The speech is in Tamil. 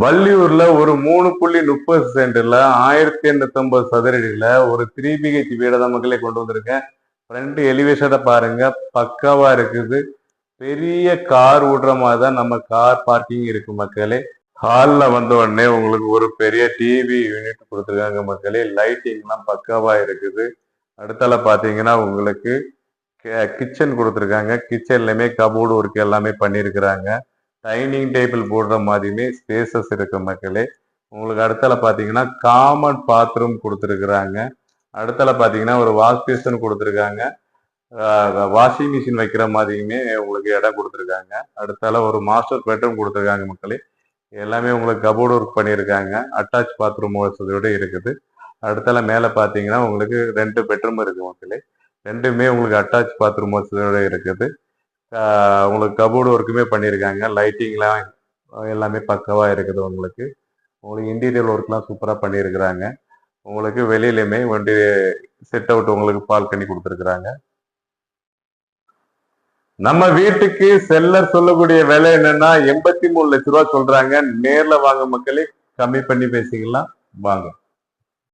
வள்ளியூர்ல ஒரு 3.30 சென்ட்ல 1850 சதுரடியில ஒரு 3 BH வீட தான் மக்களே கொண்டு வந்திருக்கேன். ஃப்ரண்ட் எலிவேஷனை பாருங்க, பக்காவா இருக்குது. பெரிய கார் விடுற மாதிரி தான் நம்ம கார் பார்க்கிங் இருக்கு மக்களே. ஹால்ல வந்த உடனே உங்களுக்கு ஒரு பெரிய டிவி யூனிட் கொடுத்துருக்காங்க மக்களே. லைட்டிங் எல்லாம் பக்காவா இருக்குது. அடுத்தால பாத்தீங்கன்னா உங்களுக்கு கிச்சன் கொடுத்துருக்காங்க. கிச்சன்லயுமே கபோர்டு ஒர்க் எல்லாமே பண்ணியிருக்கிறாங்க. டைனிங் டேபிள் போடுற மாதிரியுமே ஸ்பேசஸ் இருக்கு மக்களே. உங்களுக்கு அடுத்தால பாத்தீங்கன்னா காமன் பாத்ரூம் கொடுத்துருக்குறாங்க. அடுத்தால பாத்தீங்கன்னா ஒரு வாஷ் பேஷன் கொடுத்துருக்காங்க. வாஷிங் மிஷின் வைக்கிற மாதிரியுமே உங்களுக்கு இடம் கொடுத்துருக்காங்க. அடுத்தால ஒரு மாஸ்டர் பெட்ரூம் கொடுத்துருக்காங்க மக்களே. எல்லாமே உங்களுக்கு கபோர்டு ஒர்க் பண்ணியிருக்காங்க. அட்டாச் பாத்ரூம் வசதியோட இருக்குது. அடுத்தால மேல பாத்தீங்கன்னா உங்களுக்கு 2 பெட்ரூம் இருக்கு மக்களே. ரெண்டுமே உங்களுக்கு அட்டாச் பாத்ரூம் வசதியோட இருக்குது. உங்களுக்கு கபோர்டு ஒர்க்குமே பண்ணியிருக்காங்க. லைட்டிங்லாம் எல்லாமே பக்கவா இருக்குது. உங்களுக்கு இன்டீரியர் ஒர்க்லாம் சூப்பரா பண்ணியிருக்கிறாங்க. உங்களுக்கு வெளியிலுமே வண்டி செட் அவுட் உங்களுக்கு பால்கனி கொடுத்துருக்குறாங்க. நம்ம வீட்டுக்கு செல்லர் சொல்லக்கூடிய விலை என்னன்னா 83 லட்ச ரூபா சொல்றாங்க. நேர்ல வாங்க மக்களே, கம்மி பண்ணி பேசிக்கலாம் வாங்க.